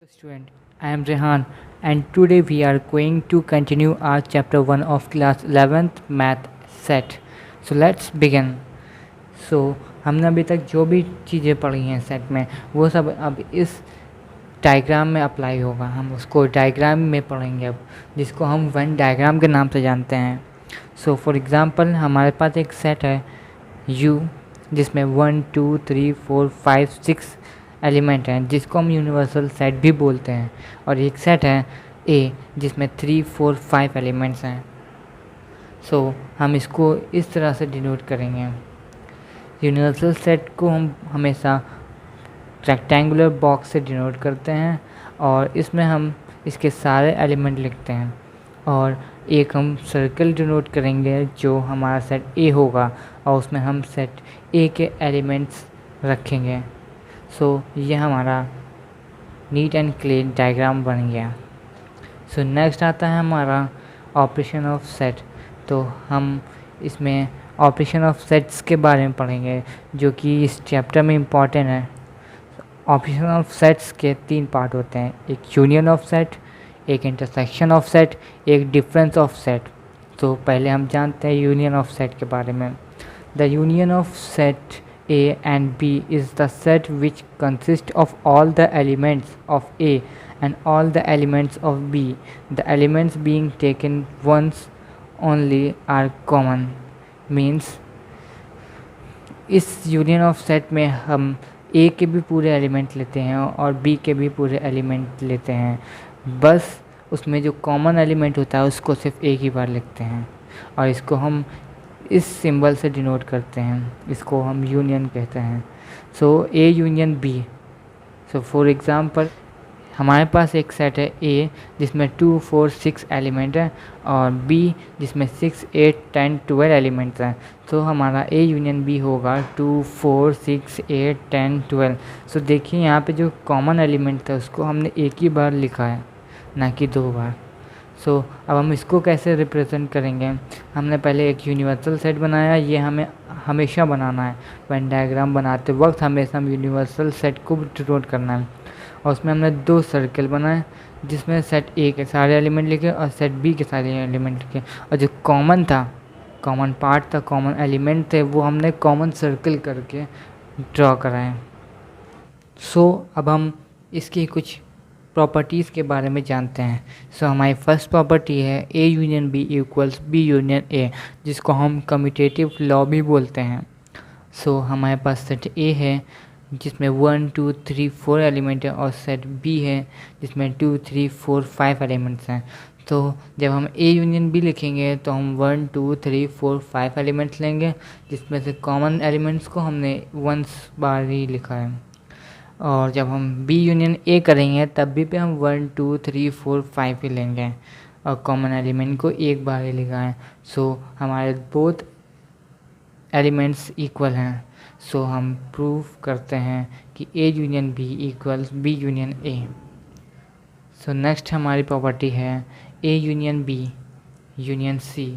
Student, I am Rehan and today we are going to continue our chapter 1 of class 11th math set. So let's begin. So हमने अभी तक जो भी चीज़ें पढ़ी हैं सेट में वो सब अब इस डायग्राम में अप्लाई होगा। हम उसको डायग्राम में पढ़ेंगे अब, जिसको हम वेन डायग्राम के नाम से जानते हैं। सो फॉर एग्ज़ाम्पल हमारे पास एक सेट है U जिसमें 1 2 3 4 5 6 एलिमेंट हैं, जिसको हम यूनिवर्सल सेट भी बोलते हैं। और एक सेट है A जिसमें 3 4 5 एलिमेंट्स हैं। सो हम इसको इस तरह से डिनोट करेंगे। यूनिवर्सल सेट को हम हमेशा रेक्टेंगुलर बॉक्स से डिनोट करते हैं और इसमें हम इसके सारे एलिमेंट लिखते हैं। और एक हम सर्कल डिनोट करेंगे जो हमारा सेट A होगा और उसमें हम सेट A के एलिमेंट्स रखेंगे। सो ये हमारा नीट एंड क्लीन डायग्राम बन गया। सो नेक्स्ट आता है हमारा ऑपरेशन ऑफ सेट। तो हम इसमें ऑपरेशन ऑफ सेट्स के बारे में पढ़ेंगे जो कि इस चैप्टर में इम्पॉर्टेंट है। ऑपरेशन ऑफ सेट्स के 3 पार्ट होते हैं, एक यूनियन ऑफ सेट, एक इंटरसेक्शन ऑफ सेट, एक डिफरेंस ऑफ सेट। तो पहले हम जानते हैं यूनियन ऑफ सेट के बारे में। The union of set A and B is the set which consists of all the elements of A and all the elements of B. The elements being taken once only are common. Means इस union of set में हम A के भी पूरे element लेते हैं और B के भी पूरे एलिमेंट लेते हैं, बस उसमें जो कॉमन एलिमेंट होता है उसको सिर्फ एक ही बार लिखते हैं और इसको हम इस सिंबल से डिनोट करते हैं, इसको हम यूनियन कहते हैं। सो A union B। So for example हमारे पास एक सेट है A जिसमें 2 4 6 एलिमेंट है और B जिसमें 6 8 10 12 एलिमेंट्स हैं। तो हमारा A यूनियन B होगा 2 4 6 8 10 12। सो देखिए यहाँ पे जो कॉमन एलिमेंट था उसको हमने एक ही बार लिखा है, ना कि 2 बार। सो अब हम इसको कैसे रिप्रेजेंट करेंगे। हमने पहले एक यूनिवर्सल सेट बनाया, ये हमें हमेशा बनाना है। वेन डायग्राम बनाते वक्त हमेशा हम यूनिवर्सल सेट को डिनोट करना है और उसमें हमने 2 सर्कल बनाए जिसमें सेट A के सारे एलिमेंट लिखे और सेट B के सारे एलिमेंट लिखे, और जो कॉमन था, कॉमन पार्ट था, कॉमन एलिमेंट थे, वो हमने कॉमन सर्कल करके ड्रॉ कराए। सो अब हम इसकी कुछ प्रॉपर्टीज़ के बारे में जानते हैं। सो हमारी फर्स्ट प्रॉपर्टी है A union B equals B union A, जिसको हम कम्यूटेटिव लॉ भी बोलते हैं। सो हमारे पास सेट A है जिसमें 1 2 3 4 एलिमेंट है और सेट B है जिसमें 2 3 4 5 एलिमेंट्स हैं। तो जब हम A यूनियन B लिखेंगे तो हम 1 2 3 4 5 एलिमेंट्स लेंगे, जिसमें से कॉमन एलिमेंट्स को हमने वंस बार ही लिखा है। और जब हम B यूनियन A करेंगे तब भी पे हम 1 2 3 4 5 ही लेंगे और कॉमन एलिमेंट को एक बार ही लिखा है। सो हमारे बोथ एलिमेंट्स इक्वल हैं। सो हम प्रूव करते हैं कि A union B equals B union A। So next हमारी प्रॉपर्टी है A union B union C,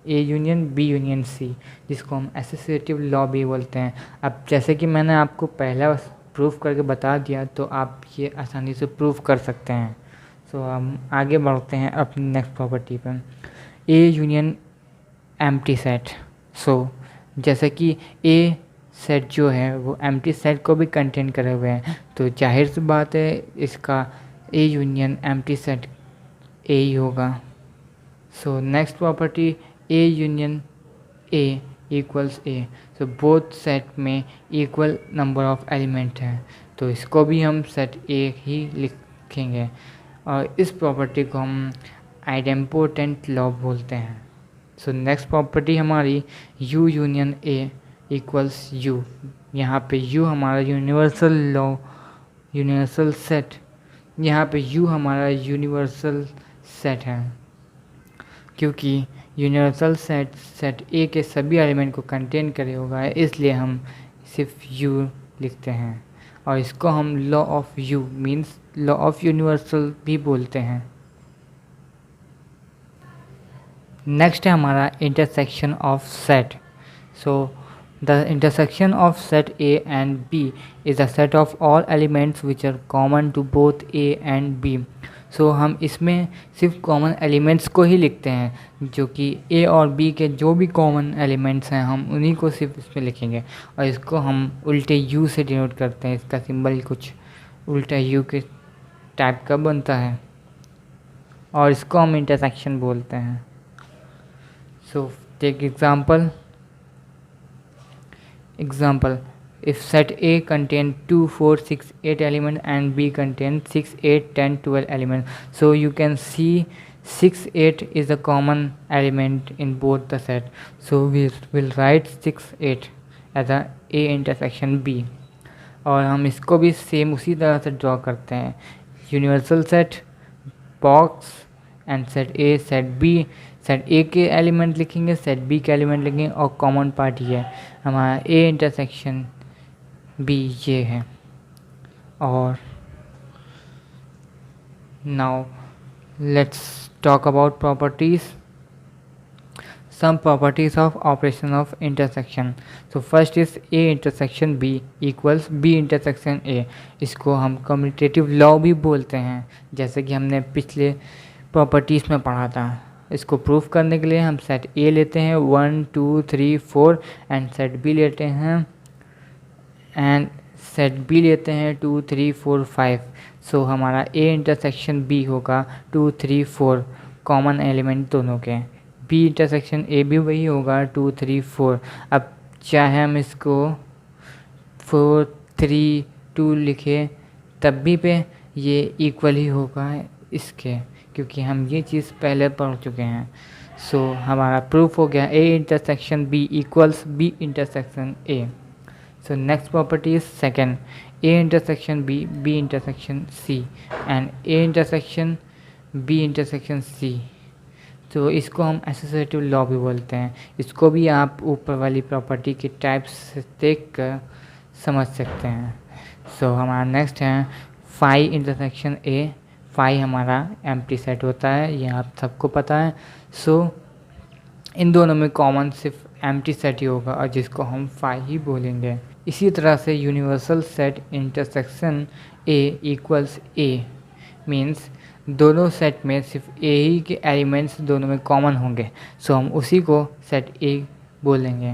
A union B union C, जिसको हम एसोसिएटिव लॉ भी बोलते हैं। अब जैसे कि मैंने आपको पहला प्रूफ करके बता दिया तो आप ये आसानी से प्रूफ कर सकते हैं। सो हम आगे बढ़ते हैं अपनी नेक्स्ट प्रॉपर्टी पर, A यूनियन एम्प्टी सेट। सो जैसे कि A सेट जो है वो एम्प्टी सेट को भी कंटेन करे हुए हैं, तो जाहिर सी बात है इसका A union empty set A ही होगा। So next property A union A equals A। So both set में इक्वल नंबर ऑफ एलिमेंट हैं, तो इसको भी हम सेट A ही लिखेंगे और इस प्रॉपर्टी को हम आइडेम्पोटेंट लॉ बोलते हैं। सो नेक्स्ट प्रॉपर्टी हमारी U union A equals U। यहाँ पे U हमारा यूनिवर्सल लॉ, यूनिवर्सल सेट, यहाँ पे U हमारा यूनिवर्सल सेट है, क्योंकि यूनिवर्सल सेट सेट A के सभी एलिमेंट को कंटेन करे होगा, इसलिए हम सिर्फ U लिखते हैं और इसको हम law of U means law of universal भी बोलते हैं। नेक्स्ट है हमारा intersection of set. So The intersection of set A and B is a set of all elements which are common to both A and B. So हम इसमें सिर्फ common elements को ही लिखते हैं, जो कि A और B के जो भी कॉमन एलिमेंट्स हैं हम उन्हीं को सिर्फ इसमें लिखेंगे, और इसको हम उल्टे U से डिनोट करते हैं। इसका सिंबल कुछ उल्टा U के टाइप का बनता है और इसको हम इंटरसेक्शन बोलते हैं। So take example, if set A contain 2 4 6 8 element and B contain 6 8 10 12 element, so you can see 6 8 is a common element in both the set, so we will write 6 8 as a intersection B। और हम इसको भी same उसी तरह से draw करते हैं, universal set, box and set A set B. Set A के एलिमेंट लिखेंगे, सेट बी के एलिमेंट लिखेंगे, और कॉमन पार्ट ये है हमारा ए इंटरसेक्शन बी ये है। और now let's talk about properties, some properties of operation of intersection। so first is A intersection B equals B intersection A। इसको हम कम्यूटेटिव लॉ भी बोलते हैं, जैसे कि हमने पिछले प्रॉपर्टीज़ में पढ़ा था। इसको प्रूफ करने के लिए हम सेट A लेते हैं 1 2 3 4 एंड सेट B लेते हैं 2 3 4 5। सो हमारा A इंटरसेक्शन B होगा 2 3 4 कॉमन एलिमेंट दोनों के, B इंटरसेक्शन A भी वही होगा 2 3 4। अब चाहे हम इसको 4 3 2 लिखे तब भी पे ये इक्वल ही होगा इसके, क्योंकि हम ये चीज़ पहले पढ़ चुके हैं। सो हमारा प्रूफ हो गया A intersection B equals B intersection A। So next property is second, A intersection B B intersection C and A intersection B intersection C। तो इसको हम एसोसिएटिव लॉ भी बोलते हैं। इसको भी आप ऊपर वाली प्रॉपर्टी के टाइप्स से देख कर समझ सकते हैं। सो हमारा नेक्स्ट है फाई इंटरसेक्शन ए। फाई हमारा एम्प्टी सेट होता है, ये आप सबको पता है। सो इन दोनों में कॉमन सिर्फ एम्प्टी सेट ही होगा और जिसको हम फाई ही बोलेंगे। इसी तरह से universal set intersection A equals A means दोनों सेट में सिर्फ ए ही के एलिमेंट्स दोनों में कॉमन होंगे, सो हम उसी को सेट ए बोलेंगे।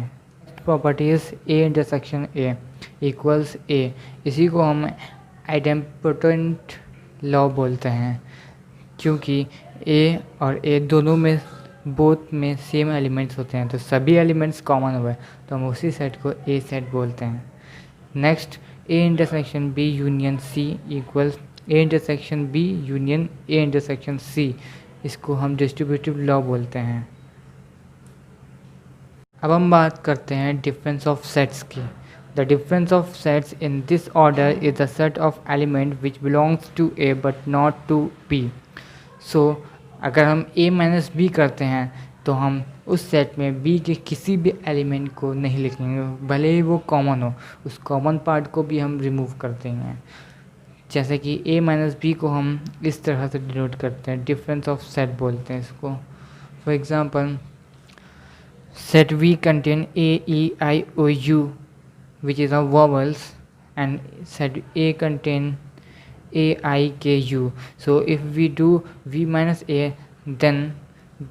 Properties A intersection A equals A, इसी को हम आइडेम्पोटेंट लॉ बोलते हैं, क्योंकि ए और ए दोनों में बोथ में सेम एलिमेंट्स होते हैं, तो सभी एलिमेंट्स कॉमन हुए तो हम उसी सेट को ए सेट बोलते हैं। Next A intersection B union C equals A intersection B union A intersection C, इसको हम डिस्ट्रीब्यूटिव लॉ बोलते हैं। अब हम बात करते हैं डिफरेंस ऑफ सेट्स की। The difference of sets in this order is the set of element which belongs to A but not to B. So अगर हम a माइनस बी करते हैं तो हम उस सेट में b के किसी भी एलिमेंट को नहीं लिखेंगे, भले ही वो कॉमन हो, उस कॉमन पार्ट को भी हम रिमूव कर देंगे। जैसे कि a माइनस बी को हम इस तरह से डिनोट करते हैं, डिफरेंस ऑफ सेट बोलते हैं इसको। For example set V contain a e i o u which is a vowels and set A contain a i k u। so if we do V minus a then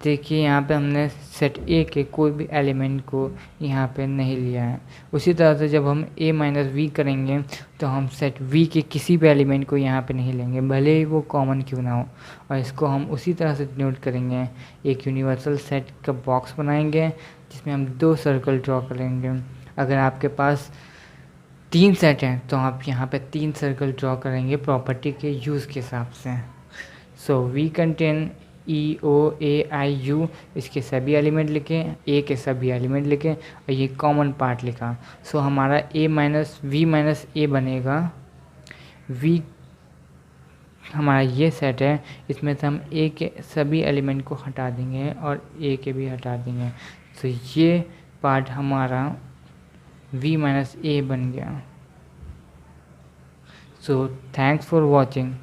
देखिए यहाँ पे हमने set A के कोई भी element को यहाँ पे नहीं लिया है। उसी तरह से जब हम A माइनस वी करेंगे तो हम सेट V के किसी भी एलिमेंट को यहाँ पे नहीं लेंगे, भले ही वो कॉमन क्यों ना हो, और इसको हम उसी तरह से डिनोट करेंगे। एक यूनिवर्सल सेट का बॉक्स बनाएंगे जिसमें हम 2 सर्कल ड्रॉ करेंगे। अगर आपके पास 3 सेट हैं तो आप यहाँ पे 3 सर्कल ड्रॉ करेंगे प्रॉपर्टी के यूज़ के हिसाब से। So we contain E O A I U, इसके सभी एलिमेंट लिखें, ए के सभी एलिमेंट लिखें और ये कॉमन पार्ट लिखा। सो हमारा ए माइनस वी माइनस ए बनेगा। वी हमारा ये सेट है, इसमें से हम ए के सभी एलिमेंट को हटा देंगे और ए के भी हटा देंगे। तो ये पार्ट हमारा v माइनस ए बन गया। So thanks for watching.